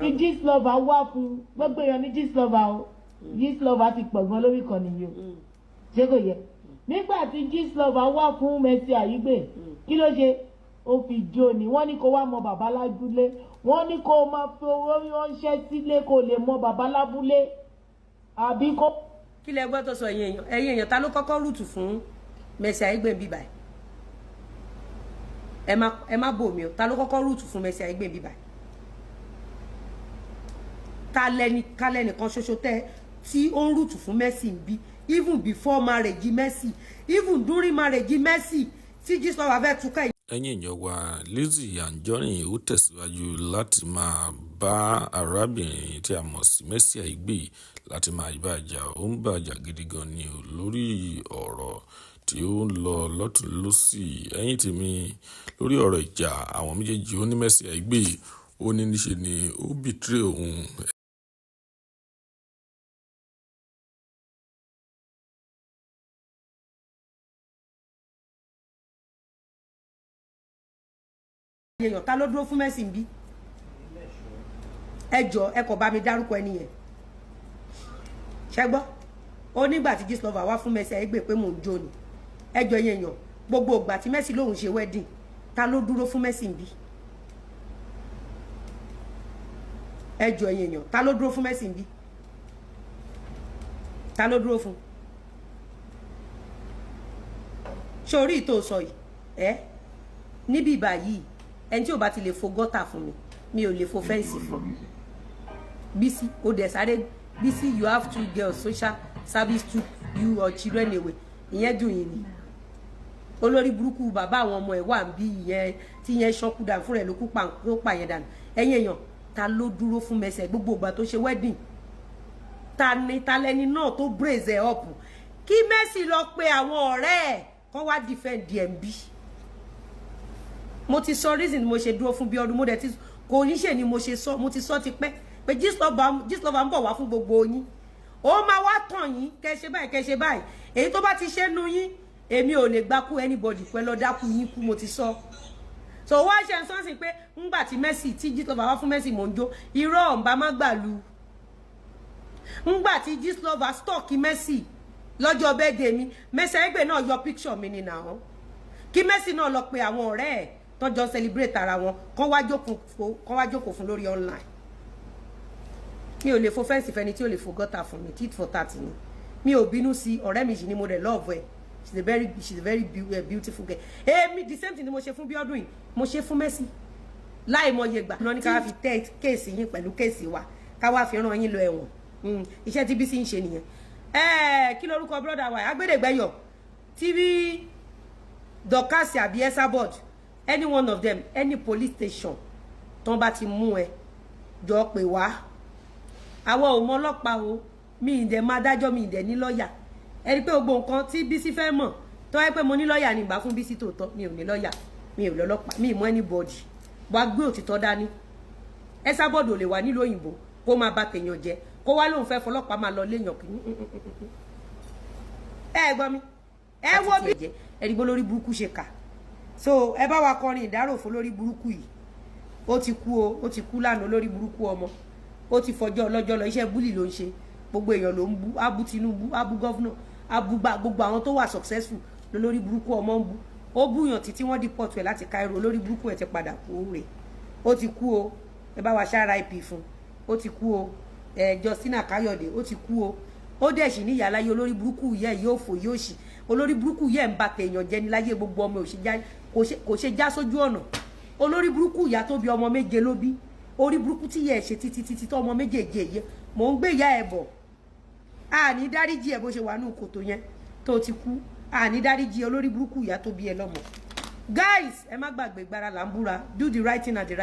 Tí Gistlover wá fún gbogbo èèyàn ní Gistlover o. Gistlover ti pọ̀ gan lórí ìkànnì yìí o. Ṣé kò yẹ? Nígbà tí Gistlover wá fún Mercy Aigbe, kí ló ṣe? Ó fi jó ni. Wọ́n ní kó wá mọ bàbá lábúlé. Wọ́n ní kó máa fi owó ránṣẹ́ sílé kó lè mọ bàbá lábúlé. Àbí kó. Kí lẹ gbọ́ tó sọ ẹ̀yin èèyàn ta ló kọ́kọ́ rúùtù fún Mercy Aigbe bí báyìí? Ẹ má bò mí o. Ta ló kọ́kọ́ rúùtù fún Mercy Aigbe bí báyìí? Kálẹ́ni kan ṣoṣo tẹ́ tí ó ń rúùtù fún Mercy bí, even before marriage Mercy, even during marriage Mercy, tí Gistlover fẹ́ túká. Ẹ̀yin èèyàn wa, Lizzy Anjorin ó tẹ̀síwájú láti máa bá arábìnrin tí a mọ̀ sí Mercy Aigbe láti máa bá jà. Ó ń bá jà gidi gan ni o lórí ọ̀rọ̀ tí ó ń lọ lọ́tùn lósì. Ẹ̀yin tèmi, lórí ọ̀rọ̀ ìjà àwọn méjèèjì, ó ní Mercy Aigbe ó ní níṣe ni ó betray òun. Èèyàn ta ló dúró fún Mercy bí? Ẹ jọ̀ọ́ ẹ kò bá mi dárúkọ ẹni yẹn. Ṣé gbọ́? Ó nígbà tí Gistlover wá fún Mercy Aigbe pé mò ń jó ni. Ẹ jọ̀ọ́ èèyàn gbogbo ìgbà tí Mercy lòun ṣe wedding, ta ló dúró fún Mercy bí? Ẹ jọ̀ọ́ èèyàn ta ló dúró fún Mercy bí? Ta ló dúró fún? Ṣé orí ìtò sọ yìí? Níbi báyìí ẹni tí ò bá ti lè fo gọ́tà fún mi ò lè fo fẹ́ǹsì fún. Bísí ó dẹ̀ sáré. Bísí, you have 2 girls, social service took you or children away. Ìyẹn dùn yín ni. Olórí burúkú bàbá àwọn ọmọ ẹ̀ wà ń bí ìyẹn tí yẹn ṣọ́kú dànù fún rẹ̀ ló pa yẹn dànù. Ẹ̀yin èèyàn ta ló dúró fún Mercy gbogbo ìgbà tó ṣe wedding? Ta lẹni náà tó brace ẹ̀ up kí Mercy lọ pe àwọn ọ̀rẹ́ ẹ̀ kó wá defend DMB. Mo ti sọ reason mo ṣe dúró fún bí ọdún mo dẹ̀ ti kò ní ṣe ni mo ṣe sọ, mo ti sọ ti pẹ́ pé Gistlover ń bọ̀ wá fún gbogbo yín. Ó máa wá tàn yín kẹ́ ṣe báyìí. Èyí tó bá ti ṣe nu yín, èmi ò lè gbákú anybody pẹ́ lọ dákú yín kú, mo ti sọ. So wá ṣe ń sọ́nsìn pé ńgbà tí Mercy tí Gistlover wá fún Mercy mò ń jó, irọ́ ọ̀nba má gbàlú. Ńgbà tí Gistlover stalk Mercy lọ́jọ́ birthday mi, Mercy Aigbe náà yọ picture mi ni now. Kí Mercy náà lọ pe àwọn ọ̀rẹ́ ẹ̀ tọ́jọ́ celebrate ara wọn kán wá jókòó fún lórí online. Mi ò lè fo fẹ́ǹsì fẹ́ni tí ò lè fo gọ́tà fún mi, tit for tat ni. Mi ò bínú sí ọ̀rẹ́ mi ni mo dẹ̀ love ẹ̀. She's a very beautiful girl. Èmi the same thing ni mo ṣe fún Bíọ́dún yìí, mo ṣe fún Mercy. Láì mọye gbà. Lọ ní ká wá fi tẹ́ kéèsì yín pẹ̀lú kéèsì wa, ká wá fi rán yín lọ ẹ̀wọ̀n. Iṣẹ́ tí Bísí ń ṣe nìyẹn. Kí lorúkọ brother wa? Agbẹ́dẹ̀gbẹ́yọ̀. TV Dorcas àbí Esabod. Any one of them, any police station tọ́n bá ti mú ẹ jọ pé wá. Àwọn ò mọ ọlọ́pàá o, mi ìdẹ̀ máa dájọ́, mi ìdẹ̀ ní lọ́ọ̀yà. Ẹ rí pé gbogbo nǹkan tí Bísí fẹ́ mọ̀ tó wáyé pé mo ní lọ́ọ̀yà ní ìgbà fún Bísí tòótọ́, mi ò ní lọ́ọ̀yà, mi ò lọ́lọ́pàá, mi ì mọ anybody. Wá gbé òtítọ́ dání. Esabod ò lè wà nílùú òyìnbó kó máa bà tèèyàn jẹ́ kó wá lóun fẹ́ fọlọ́pàá máa lọ léèyàn kì í. Ẹ gbọ́ mi, ẹ wo bí ẹ rí bó lórí burúkú ṣe kà. So ẹ bá wa kọrin ìdárò fún lórí burúkú yìí. Ó ti kú o, ó ti kú lánàá lórí burúkú ọmọ. Ó ti fọjọ́ ọlọ́jọ́ lọ, iṣẹ́ búlì ló ń ṣe. Gbogbo èèyàn ló ń bú, abú Tinubu, abú governor, abú gbogbo àwọn tó wà successful lórí burúkú ọmọ ń bú. Ó búyàn títí wọ́n deport ẹ̀ láti Cairo, lórí burúkú ẹ̀ ti padà kú rè. Ó ti kú o. Ẹ bá wa ṣá RIP fún. Ó ti kú o. Justina Kayode, ó ti kú o. Ó dẹ̀ sì ní ìyá láyé olórí burúkú yẹ yóò fò yóò ṣì. Olórí burúkú yẹ ń ba tèèyàn jẹ́ ní láyé gbogbo ọmọ kò ṣe já sójú ọ̀nà. Olórí burúkú ìyá tó bí ọmọ méje ló bí. Orí burúkú tí yẹ ṣe títí tó ọmọ méjèèjì yẹ. Mò ń gbé ìyá ẹ̀ bọ̀. A ní dáríjì ẹ̀ bó ṣe wà nínú kòtò yẹn tó ti kú. A ní dáríjì olórí burúkú ìyá tó bí ẹ lọ́mọ. Guys, ẹ má gbàgbé gbára là ń búra. Do the right thing at the right